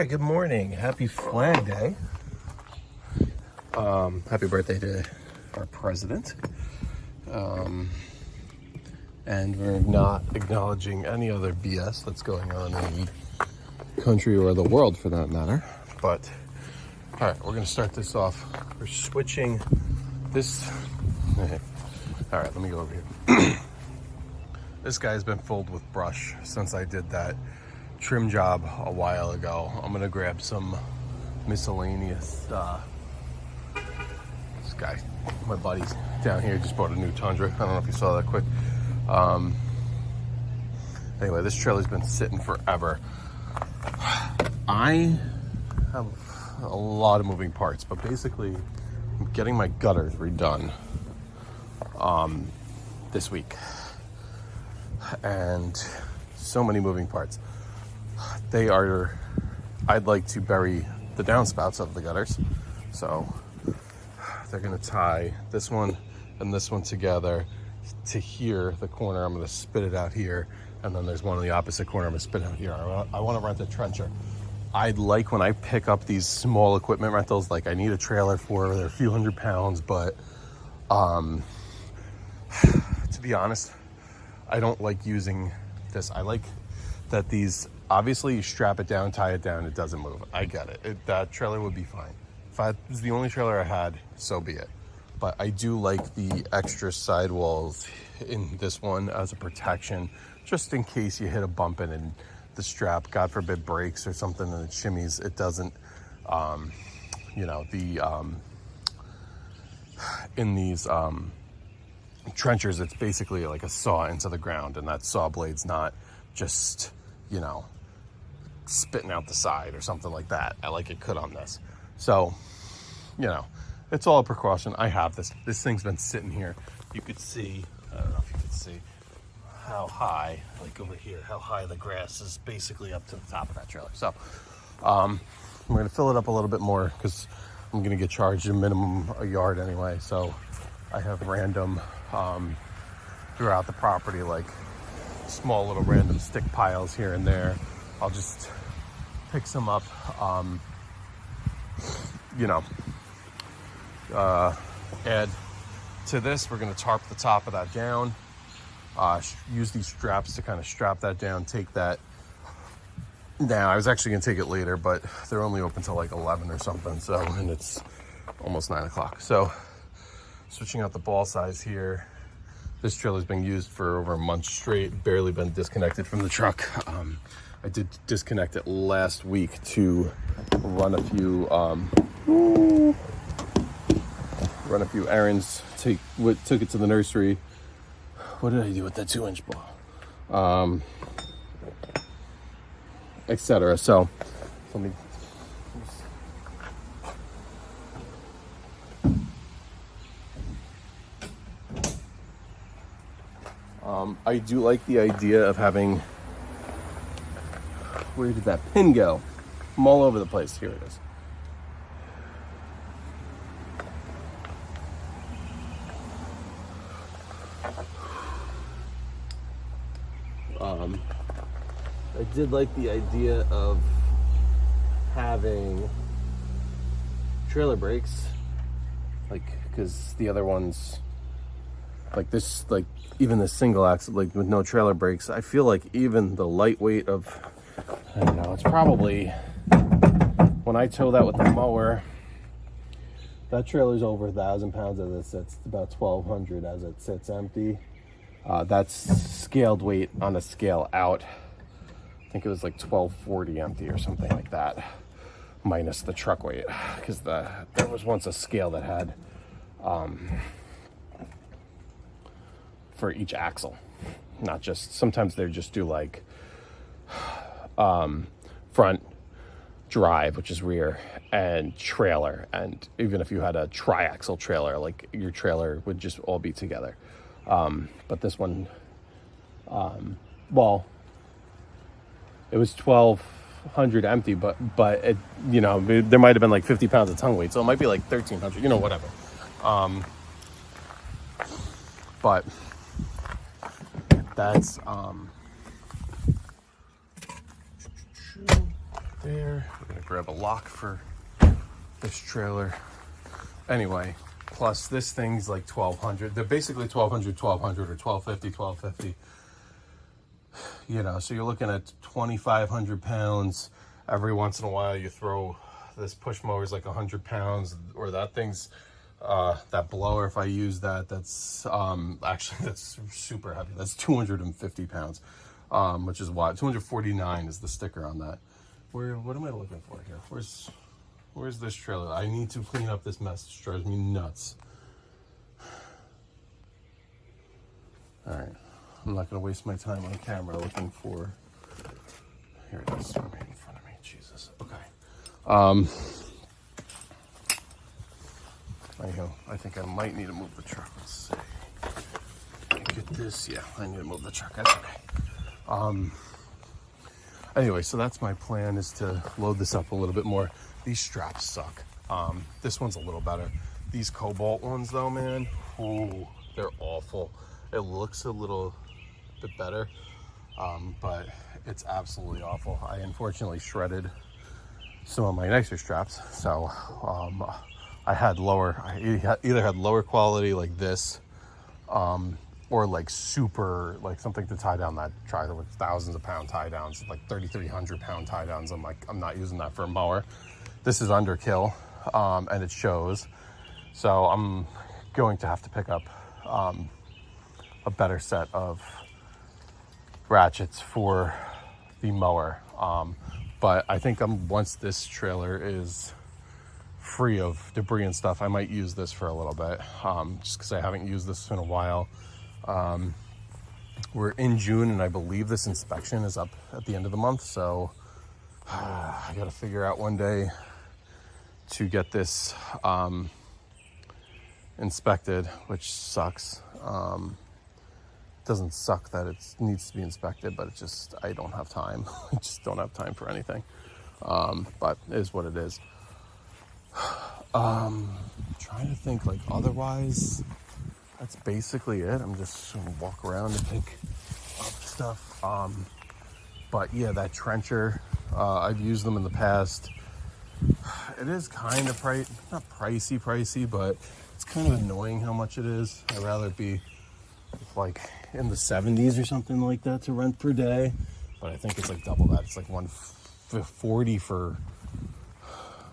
Hi, good morning. Happy Flag Day. Happy birthday to our president. And we're not acknowledging any other BS that's going on in the country or the world for that matter. But, all right, we're going to start this off. We're switching this. All right, let me go over here. This guy's been filled with brush since I did that trim job a while ago. I'm gonna grab some miscellaneous this guy, my buddy's down here, just bought a new Tundra. I don't know if you saw that quick. Anyway, this trailer's been sitting forever. I have a lot of moving parts, but basically I'm getting my gutters redone this week, and so many moving parts. I'd like to bury the downspouts of the gutters. So they're gonna tie this one and this one together to here, the corner. I'm gonna spit it out here. And then there's one in the opposite corner. I'm gonna spit it out here. I wanna rent a trencher. I'd like, when I pick up these small equipment rentals, like I need a trailer for, they're a few hundred pounds, but to be honest, I don't like using this. I like that these, obviously you strap it down, tie it down, it doesn't move. I get it. That trailer would be fine. If it was the only trailer I had, so be it. But I do like the extra sidewalls in this one as a protection, just in case you hit a bump in and the strap, God forbid, breaks or something and it shimmies. It doesn't, in these trenchers, it's basically like a saw into the ground, and that saw blade's not just, spitting out the side or something like that, like it could on this. So, it's all a precaution. I have this. This thing's been sitting here. You could see, I don't know if you could see how high, like over here, how high the grass is basically up to the top of that trailer. So, I'm going to fill it up a little bit more because I'm going to get charged a minimum a yard anyway. So I have random, throughout the property, like small little random stick piles here and there. I'll just pick some up, add to this. We're going to tarp the top of that down, use these straps to kind of strap that down, take that down. I was actually going to take it later, but they're only open till like 11 or something. So, and it's almost 9 o'clock. So switching out the ball size here. This trailer's been used for over a month straight, barely been disconnected from the truck. I did disconnect it last week to run a few errands. Took it to the nursery. What did I do with that 2-inch ball? Etc. So let me. I do like the idea of having, where did that pin go? I'm all over the place. Here it is. I did like the idea of having trailer brakes, like, because the other ones, like this, like even the single axle, like with no trailer brakes, I feel like even the lightweight of, I don't know, it's probably, when I tow that with the mower, that trailer's over 1,000 pounds as it sits. It's about 1,200 as it sits empty. That's scaled weight on a scale out. I think it was like 1,240 empty or something like that, minus the truck weight, because there was once a scale that had for each axle, not just, sometimes they just do like front, drive, which is rear, and trailer. And even if you had a tri-axle trailer, like your trailer would just all be together. But this one, well, it was 1,200 empty, but it, there might have been like 50 pounds of tongue weight, so it might be like 1,300, whatever. But that's there. We're gonna gonna grab a lock for this trailer. Anyway, plus this thing's like 1,200. They're basically 1,200, 1,200 or 1,250, 1,250. You know, so you're looking at 2,500 pounds. Every once in a while you throw this push mower is like 100 pounds, or that thing's that blower, if I use that, that's actually that's super heavy. That's 250 pounds, which is why 249 is the sticker on that. What am I looking for here? Where's this trailer? I need to clean up this mess. It drives me nuts. All right, I'm not gonna waste my time on camera looking for. Here it is, right in front of me. Jesus. Okay. Anyhow, I think I might need to move the truck. Let's see. Get this. Yeah, I need to move the truck. That's okay. Anyway, so that's my plan, is to load this up a little bit more. These straps suck. This one's a little better. These Cobalt ones though, man, ooh, they're awful. It looks a little bit better, but it's absolutely awful. I unfortunately shredded some of my nicer straps, so I had either had lower quality like this, or like super, like something to tie down that trailer with thousands of pound tie downs, like 3,300 pound tie downs. I'm like, I'm not using that for a mower. This is underkill, and it shows. So I'm going to have to pick up a better set of ratchets for the mower. But I think once this trailer is free of debris and stuff, I might use this for a little bit, just because I haven't used this in a while. We're in June, and I believe this inspection is up at the end of the month, so I gotta figure out one day to get this inspected, which sucks. Doesn't suck that it needs to be inspected, but it just, I don't have time. I just don't have time for anything. But it is what it is. Trying to think, like, otherwise, that's basically it. I'm just gonna walk around and pick up stuff. But yeah, that trencher, I've used them in the past. It is kind of not pricey, but it's kind of annoying how much it is. I'd rather it be like in the 70s or something like that to rent per day. But I think it's like double that. It's like $140 for,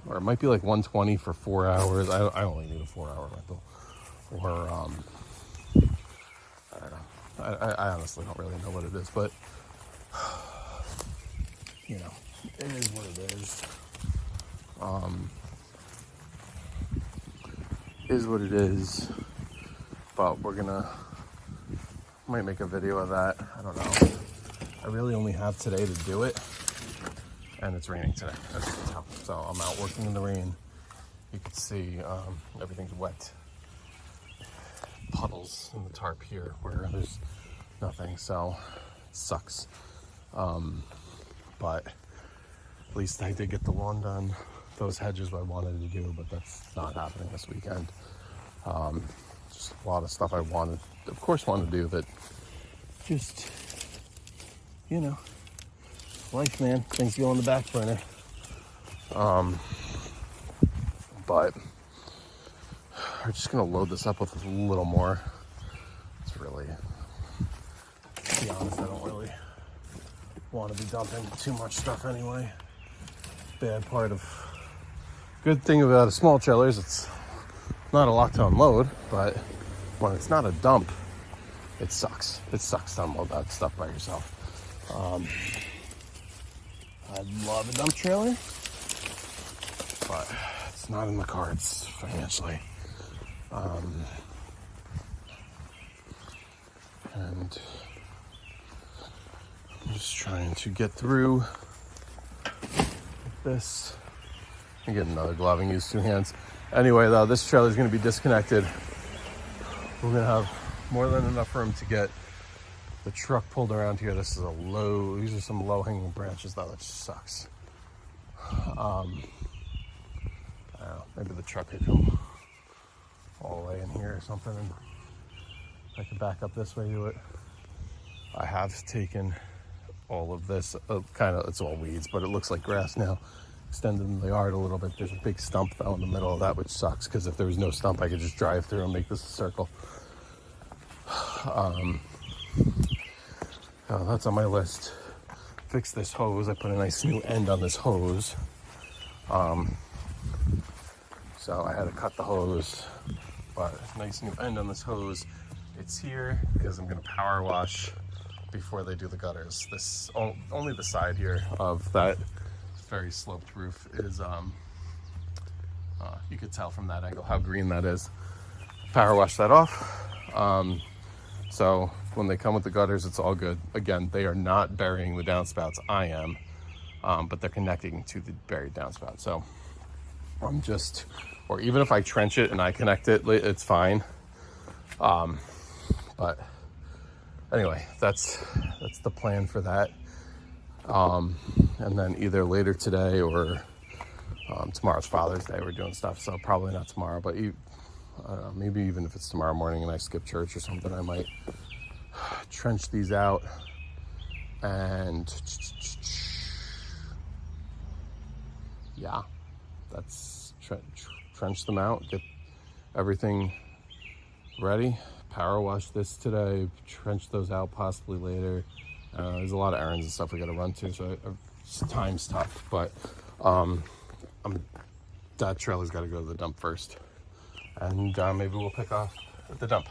or it might be like $120 for 4 hours. I only need a 4-hour rental. Or I don't know. I honestly don't really know what it is, but you know, it is what it is. Is what it is. But might make a video of that. I don't know. I really only have today to do it, and it's raining today. As you can tell. So I'm out working in the rain. You can see everything's wet. Puddles in the tarp here where there's nothing, so it sucks. But at least I did get the lawn done. Those hedges I wanted to do, but that's not happening this weekend. Just a lot of stuff I want to do that just, you know, life, man. Things go on the back burner. But we're just gonna load this up with a little more. It's really, to be honest, I don't really want to be dumping too much stuff anyway. Good thing about a small trailer is it's not a lot to unload, but when it's not a dump, it sucks. It sucks to unload that stuff by yourself. I love a dump trailer, but it's not in the cards financially. And I'm just trying to get through this and get another glove and use 2 hands. Anyway, though, this trailer is going to be disconnected. We're going to have more than enough room to get the truck pulled around here. These are some low-hanging branches, though, that sucks. I don't know, maybe the truck could come all the way in here or something, and I could back up this way to it. I have taken all of this, it's all weeds, but it looks like grass now, extended the yard a little bit. There's a big stump though in the middle of that, which sucks, because if there was no stump, I could just drive through and make this a circle. That's on my list. Fix this hose. I put a nice new end on this hose. So I had to cut the hose, but nice new end on this hose. It's here because I'm gonna power wash before they do the gutters. This only the side here of that very sloped roof is you could tell from that angle how green that is. Power wash that off. So when they come with the gutters, it's all good. Again, they are not burying the downspouts. I am, but they're connecting to the buried downspout. So I'm just, or even if I trench it and I connect it, it's fine. But anyway, that's the plan for that. And then either later today or tomorrow's Father's Day, we're doing stuff. So probably not tomorrow, but maybe even if it's tomorrow morning and I skip church or something, I might trench these out and yeah, that's trench them out, get everything ready, power wash this today, trench those out possibly later. There's a lot of errands and stuff we got to run to, so time's tough, but that trailer's got to go to the dump first, and maybe we'll pick off at the dump.